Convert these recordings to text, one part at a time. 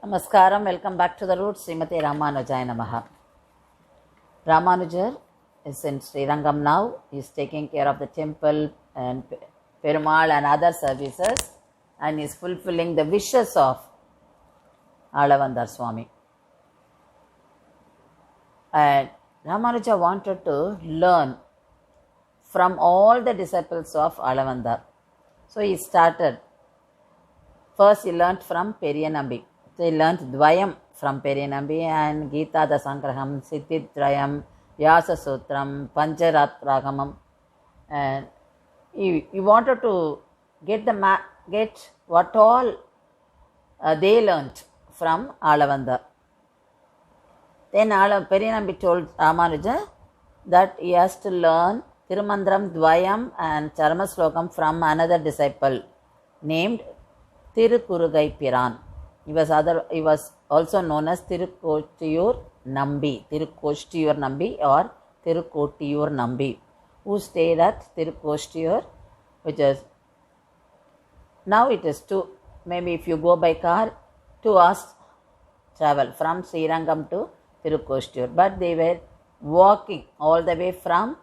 Namaskaram, welcome back to the roots. Srimati Ramanujaya Namaha. Ramanujar is in Srirangam now. He is taking care of the temple and Perumal and other services and is fulfilling the wishes of Alavandar Swami. And Ramanuja wanted to learn from all the disciples of Alavandar. So he started. First he learnt from Periyanambi. So he learnt Dvayam from Periyanambi and Gita Dasangraham, Siddhitrayam, Vyasa Sutram, Pancharatragamam. And he wanted to get what all they learnt from Alavandar. Then Periyanambi told Ramanuja that he has to learn Tirumandram Dvayam and Charmaslokam from another disciple named Tirukurugai Piran. He was also known as Tirukottiyur Nambi, Tirukottiyur Nambi or Tirukottiyur Nambi, who stayed at Tirukottiyur, which is now it is maybe if you go by car, 2 hours travel from Srirangam to Tirukottiyur, but they were walking all the way from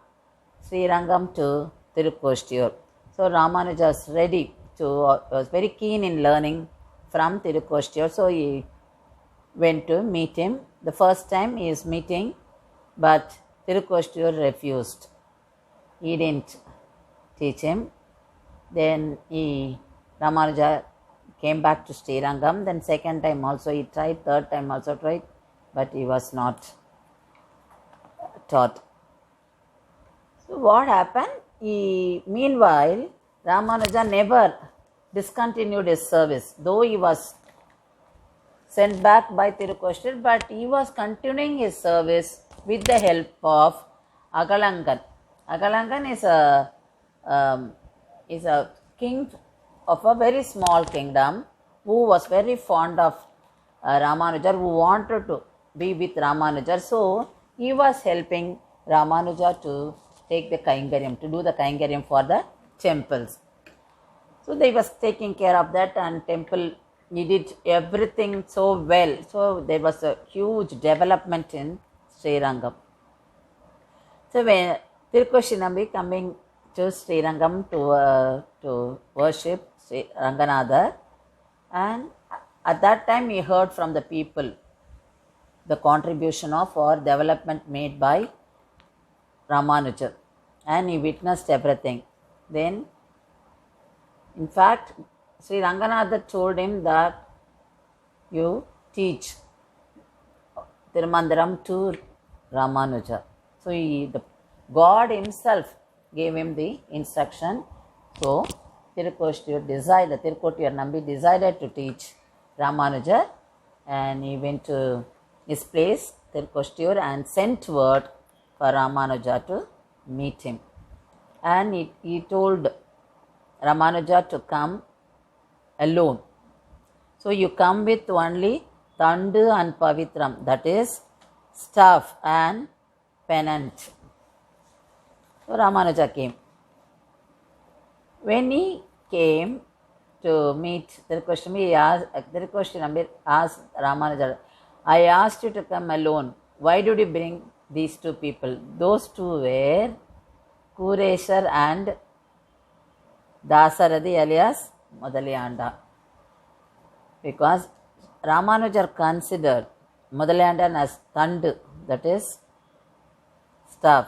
Srirangam to Tirukottiyur. So Ramanuja was very keen in learning from Tirukottiyur, so he went to meet him. The first time he is meeting, but Tirukottiyur refused. He didn't teach him. Then Ramanuja came back to Srirangam. Then second time also he tried, third time also tried, but he was not taught. So what happened? Meanwhile, Ramanuja never discontinued his service, though he was sent back by Tirukottiyur, but he was continuing his service with the help of Agalangan. Agalangan is a king of a very small kingdom who was very fond of Ramanuja, who wanted to be with Ramanuja. So he was helping Ramanuja to take the Kaingaryam, to do the Kaingaryam for the temples. So they was taking care of that, and temple, he did everything so well. So there was a huge development in Srirangam. So when Tirukottiyur coming to Srirangam to worship Sri Ranganatha, and at that time he heard from the people the contribution of or development made by Ramanuja, and he witnessed everything. Then, in fact, Sri Ranganatha told him that you teach Tirumandaram to Ramanuja. So God himself gave him the instruction. So Tirukottiyur Nambi decided to teach Ramanuja, and he went to his place, Tirukottiyur, and sent word for Ramanuja to meet him. And he told Ramanuja to come alone. So you come with only Tandu and Pavitram, that is staff and pennant. So Ramanuja came. When he came to meet Tirukottiyur asked Ramanuja, I asked you to come alone. Why did you bring these 2 people? Those 2 were Kureshar and Dasarathi alias Modaliyanda. Because Ramanuja considered Modaliyanda as Tandu, that is staff,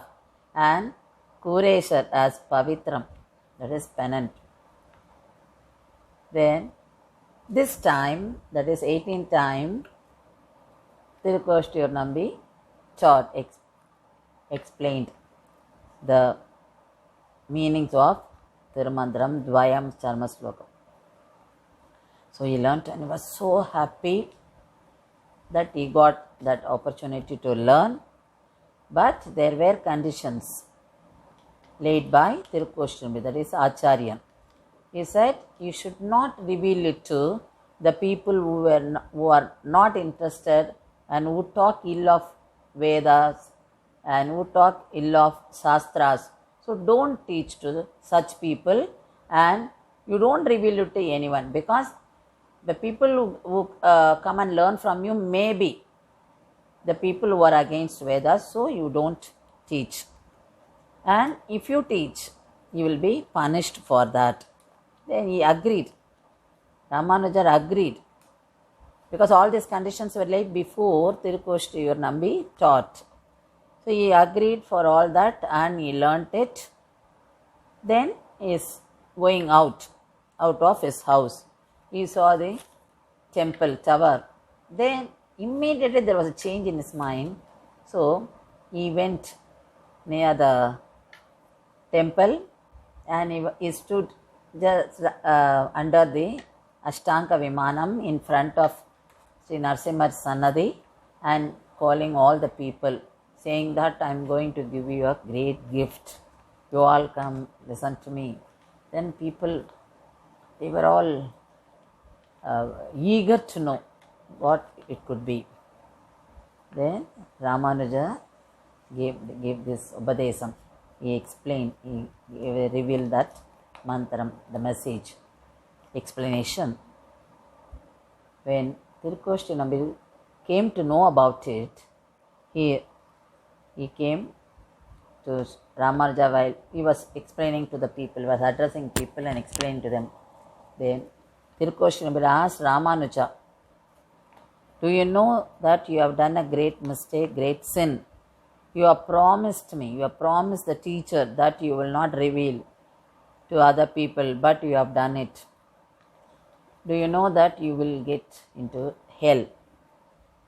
and Kureshar as Pavitram, that is pennant. Then this time, that is 18th time, Tirukottiyur Nambi explained the meanings of Tirumandram, Dvayam, Charmaslokam. So he learnt, and he was so happy that he got that opportunity to learn. But there were conditions laid by Tirukottiyur, that is Acharyan. He said, you should not reveal it to the people who are not interested and who talk ill of Vedas and who talk ill of Shastras. So don't teach to such people, and you don't reveal it to anyone, because the people who come and learn from you may be the people who are against Vedas, so you don't teach. And if you teach, you will be punished for that. Then he agreed. Ramanujar agreed. Because all these conditions were laid before Tirukoshtriyur Nambi taught. So he agreed for all that and he learnt it. Then he is going out of his house. He saw the temple tower. Then immediately there was a change in his mind. So he went near the temple and he stood just under the Ashtanga Vimanam in front of Sri Narasimha's Sannadhi and calling all the people, saying that I am going to give you a great gift. You all come, listen to me. Then people, they were all eager to know what it could be. Then Ramanuja gave this Upadesam. He explained, he revealed that mantram, the message, explanation. When Tirukoshti Nambi came to know about it, he came to Ramanuja while he was explaining to the people, he was addressing people and explaining to them. Then Tirukoshti Nambi asked Ramanuja, do you know that you have done a great mistake, great sin? You have promised me, you have promised the teacher that you will not reveal to other people, but you have done it. Do you know that you will get into hell?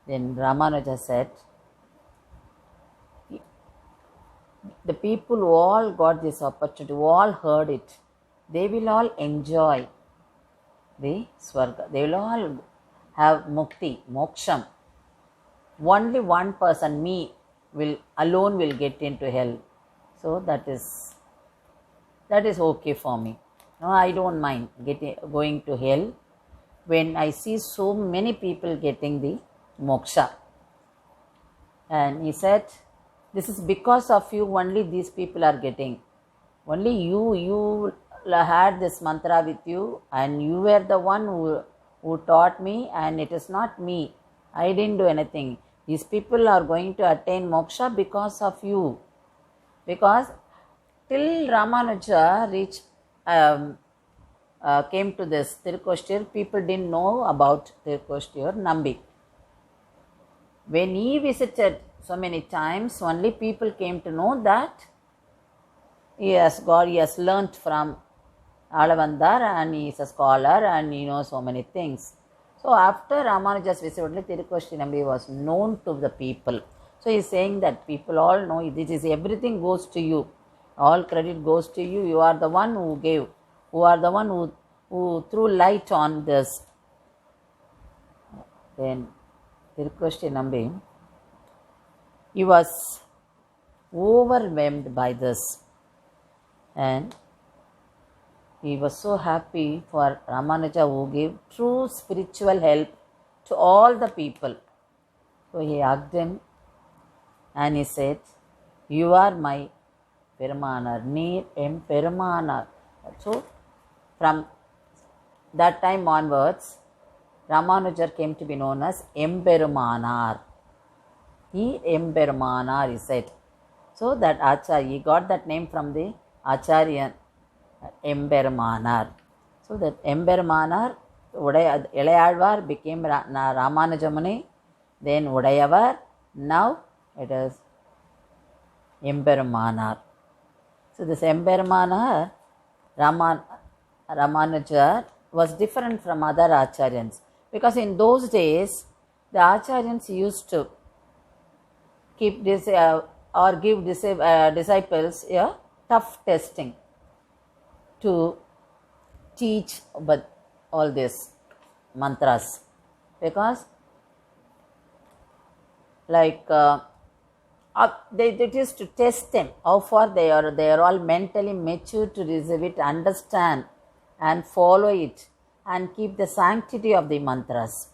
Then Ramanuja said, the people who all got this opportunity, who all heard it, they will all enjoy the Swarga. They will all have mukti, moksham. Only one person, me, alone will get into hell. So that is okay for me. No, I don't mind going to hell when I see so many people getting the moksha. And he said, this is because of you only these people are getting. Only you had this mantra with you and you were the one who taught me, and it is not me. I didn't do anything. These people are going to attain moksha because of you. Because till Ramanuja came to this Tirukoshtriyur, people didn't know about Tirukoshtriyur Nambi. When he visited so many times, only people came to know that he has learnt from Alavandar and he is a scholar and he knows so many things. So after Ramanuja's visit, only Tirukoshti Nambi was known to the people. So he is saying that people all know this is everything goes to you. All credit goes to you. You are the one who gave. Who are the one who threw light on this. Then Tirukoshti Nambi, he was overwhelmed by this. And he was so happy for Ramanuja who gave true spiritual help to all the people. So he hugged him and he said, you are my Perumanar, Neer em Perumanar. So from that time onwards, Ramanuja came to be known as Emperumanar. He Emperumanar, he said. So that Acharya, he got that name from the Acharya Emperumanar. So that Emperumanar, Elayalvar became Ramanuja Muni, then Udayavar, now it is Emperumanar. So this Emperumanar, Ramanuja was different from other Acharyans, because in those days the Acharyans used to keep this or give disciples a tough testing to teach but all these mantras, because it is to test them how far they are all mentally mature to receive it, understand and follow it and keep the sanctity of the mantras.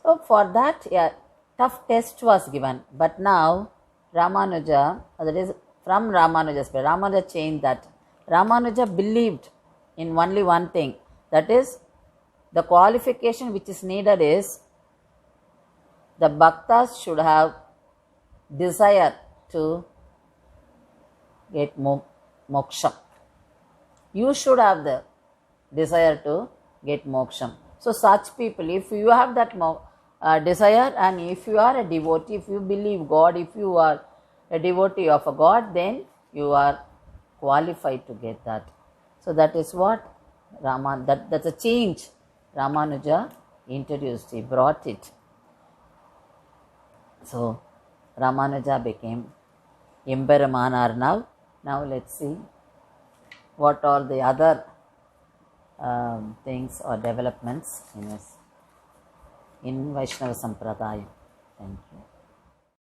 So for that a tough test was given, but now Ramanuja, that is from Ramanuja's prayer, Ramanuja changed that. Ramanuja believed in only one thing, that is The qualification which is needed is the bhaktas should have desire to get moksha. You should have the desire to get moksha. So such people, if you have that desire, and if you are a devotee, if you believe God, if you are a devotee of a God, then you are qualified to get that. So that is what that's a change Ramanuja introduced. He brought it. So Ramanuja became Emberamanar now. Now let's see what are the other things or developments in Vaishnava Sampradaya. Thank you.